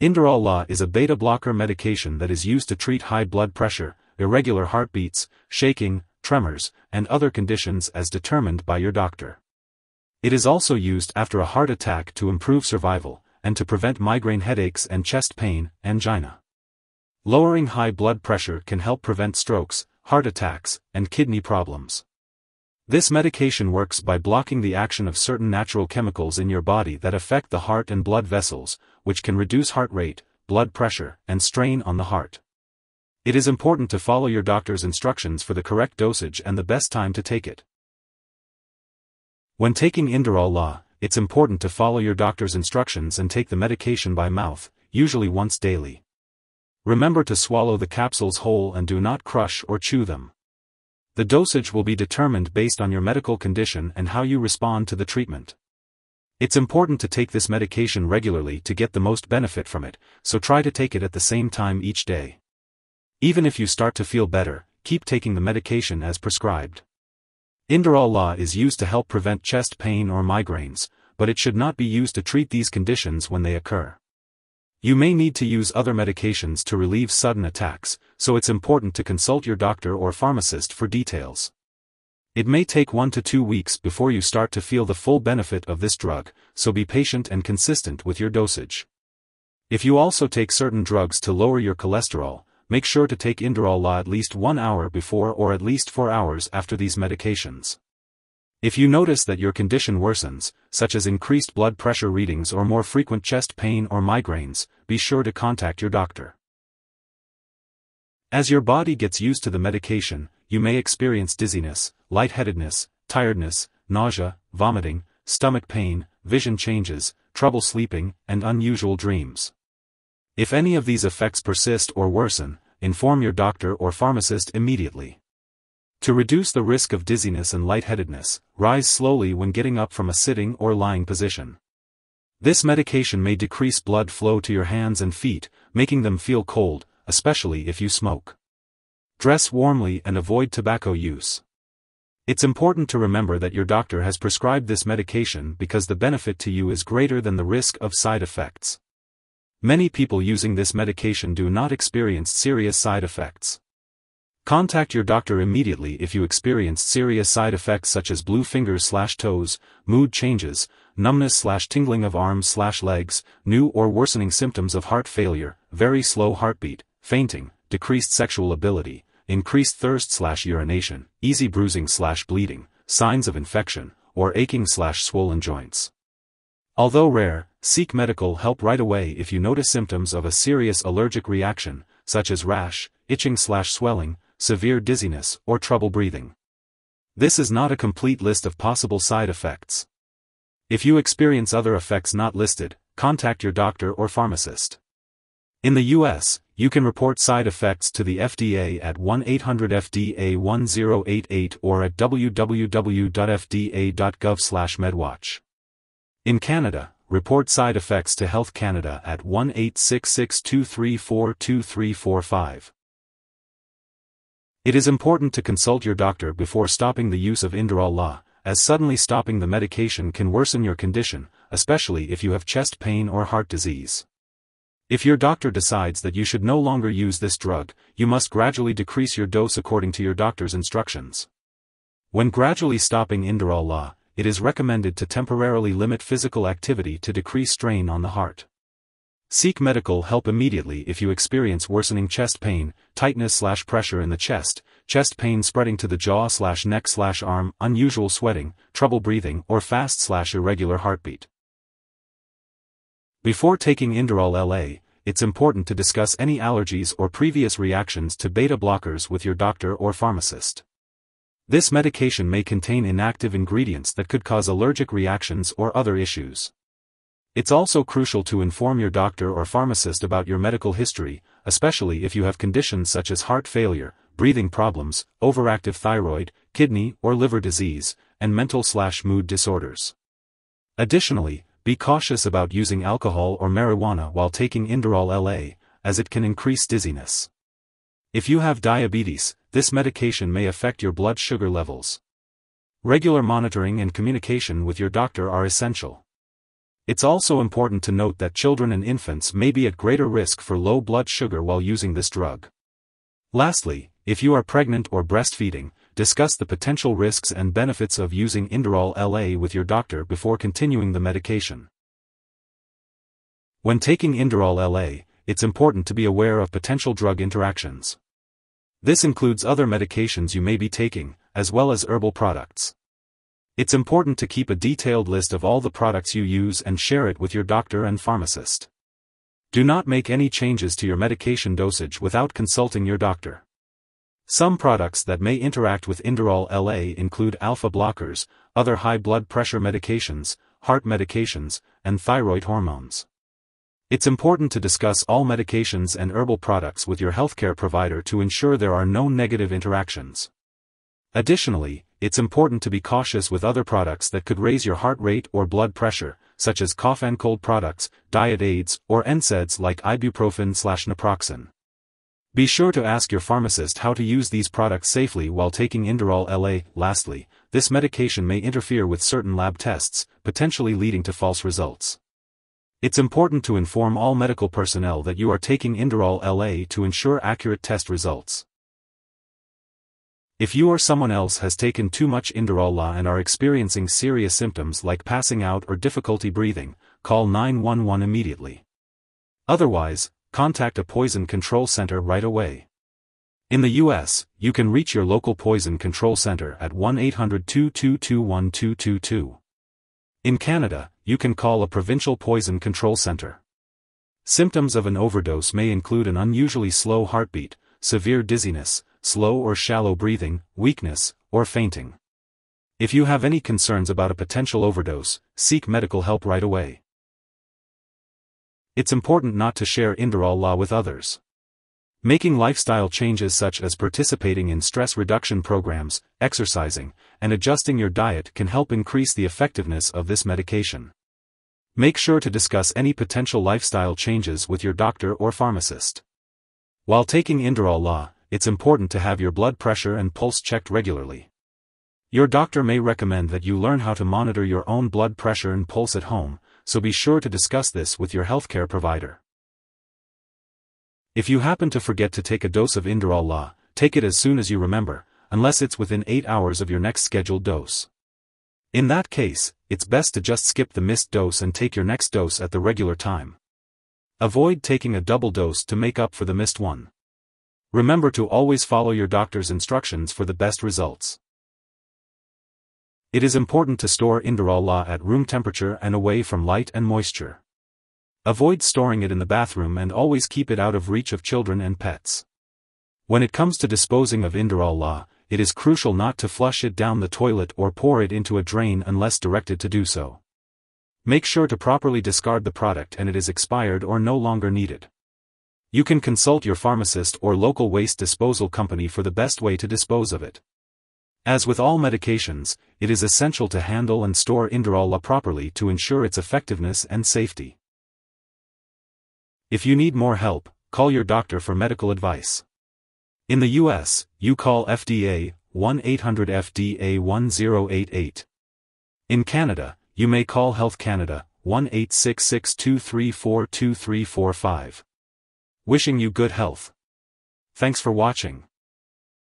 Inderal La is a beta blocker medication that is used to treat high blood pressure, irregular heartbeats, shaking, tremors, and other conditions as determined by your doctor. It is also used after a heart attack to improve survival, and to prevent migraine headaches and chest pain, angina. Lowering high blood pressure can help prevent strokes, heart attacks, and kidney problems. This medication works by blocking the action of certain natural chemicals in your body that affect the heart and blood vessels, which can reduce heart rate, blood pressure, and strain on the heart. It is important to follow your doctor's instructions for the correct dosage and the best time to take it. When taking Inderal La, it's important to follow your doctor's instructions and take the medication by mouth, usually once daily. Remember to swallow the capsules whole and do not crush or chew them. The dosage will be determined based on your medical condition and how you respond to the treatment. It's important to take this medication regularly to get the most benefit from it, so try to take it at the same time each day. Even if you start to feel better, keep taking the medication as prescribed. Inderal La is used to help prevent chest pain or migraines, but it should not be used to treat these conditions when they occur. You may need to use other medications to relieve sudden attacks, so it's important to consult your doctor or pharmacist for details. It may take 1 to 2 weeks before you start to feel the full benefit of this drug, so be patient and consistent with your dosage. If you also take certain drugs to lower your cholesterol, make sure to take Inderal La at least 1 hour before or at least 4 hours after these medications. If you notice that your condition worsens, such as increased blood pressure readings or more frequent chest pain or migraines, be sure to contact your doctor. As your body gets used to the medication, you may experience dizziness, lightheadedness, tiredness, nausea, vomiting, stomach pain, vision changes, trouble sleeping, and unusual dreams. If any of these effects persist or worsen, inform your doctor or pharmacist immediately. To reduce the risk of dizziness and lightheadedness, rise slowly when getting up from a sitting or lying position. This medication may decrease blood flow to your hands and feet, making them feel cold, especially if you smoke. Dress warmly and avoid tobacco use. It's important to remember that your doctor has prescribed this medication because the benefit to you is greater than the risk of side effects. Many people using this medication do not experience serious side effects. Contact your doctor immediately if you experience serious side effects such as blue fingers/toes, mood changes, numbness/tingling of arms/legs, new or worsening symptoms of heart failure, very slow heartbeat, fainting, decreased sexual ability, increased thirst/urination, easy bruising/bleeding, signs of infection, or aching/swollen joints. Although rare, seek medical help right away if you notice symptoms of a serious allergic reaction, such as rash, itching/swelling, severe dizziness, or trouble breathing. This is not a complete list of possible side effects. If you experience other effects not listed, contact your doctor or pharmacist. In the U.S., you can report side effects to the FDA at 1-800-FDA-1088 or at www.fda.gov/medwatch. In Canada, report side effects to Health Canada at 1-866-234-2345. It is important to consult your doctor before stopping the use of Inderal La, as suddenly stopping the medication can worsen your condition, especially if you have chest pain or heart disease. If your doctor decides that you should no longer use this drug, you must gradually decrease your dose according to your doctor's instructions. When gradually stopping Inderal La, it is recommended to temporarily limit physical activity to decrease strain on the heart. Seek medical help immediately if you experience worsening chest pain, tightness/pressure in the chest pain spreading to the jaw/neck/arm, unusual sweating, trouble breathing, or fast/irregular heartbeat. Before taking Inderal La, it's important to discuss any allergies or previous reactions to beta blockers with your doctor or pharmacist. This medication may contain inactive ingredients that could cause allergic reactions or other issues. It's also crucial to inform your doctor or pharmacist about your medical history, especially if you have conditions such as heart failure, breathing problems, overactive thyroid, kidney or liver disease, and mental/mood disorders. Additionally, be cautious about using alcohol or marijuana while taking Inderal La, as it can increase dizziness. If you have diabetes, this medication may affect your blood sugar levels. Regular monitoring and communication with your doctor are essential. It's also important to note that children and infants may be at greater risk for low blood sugar while using this drug. Lastly, if you are pregnant or breastfeeding, discuss the potential risks and benefits of using Inderal LA with your doctor before continuing the medication. When taking Inderal LA, it's important to be aware of potential drug interactions. This includes other medications you may be taking, as well as herbal products. It's important to keep a detailed list of all the products you use and share it with your doctor and pharmacist. Do not make any changes to your medication dosage without consulting your doctor. Some products that may interact with Inderal LA include alpha blockers, other high blood pressure medications, heart medications, and thyroid hormones. It's important to discuss all medications and herbal products with your healthcare provider to ensure there are no negative interactions. Additionally, it's important to be cautious with other products that could raise your heart rate or blood pressure, such as cough and cold products, diet aids, or NSAIDs like ibuprofen/naproxen. Be sure to ask your pharmacist how to use these products safely while taking Inderal LA. Lastly, this medication may interfere with certain lab tests, potentially leading to false results. It's important to inform all medical personnel that you are taking Inderal LA to ensure accurate test results. If you or someone else has taken too much Inderal LA and are experiencing serious symptoms like passing out or difficulty breathing, call 911 immediately. Otherwise, contact a poison control center right away. In the U.S., you can reach your local poison control center at 1-800-222-1222. In Canada, you can call a provincial poison control center. Symptoms of an overdose may include an unusually slow heartbeat, severe dizziness, slow or shallow breathing, weakness, or fainting. If you have any concerns about a potential overdose, seek medical help right away. It's important not to share Inderal LA with others. Making lifestyle changes such as participating in stress reduction programs, exercising, and adjusting your diet can help increase the effectiveness of this medication. Make sure to discuss any potential lifestyle changes with your doctor or pharmacist. While taking Inderal LA, it's important to have your blood pressure and pulse checked regularly. Your doctor may recommend that you learn how to monitor your own blood pressure and pulse at home, so be sure to discuss this with your healthcare provider. If you happen to forget to take a dose of Inderal LA, take it as soon as you remember, unless it's within 8 hours of your next scheduled dose. In that case, it's best to just skip the missed dose and take your next dose at the regular time. Avoid taking a double dose to make up for the missed one. Remember to always follow your doctor's instructions for the best results. It is important to store Inderal LA at room temperature and away from light and moisture. Avoid storing it in the bathroom and always keep it out of reach of children and pets. When it comes to disposing of Inderal LA, it is crucial not to flush it down the toilet or pour it into a drain unless directed to do so. Make sure to properly discard the product and it is expired or no longer needed. You can consult your pharmacist or local waste disposal company for the best way to dispose of it. As with all medications, it is essential to handle and store Inderal LA properly to ensure its effectiveness and safety. If you need more help, call your doctor for medical advice. In the U.S., you call FDA, 1-800-FDA-1088. In Canada, you may call Health Canada, 1-866-234-2345. Wishing you good health. Thanks for watching.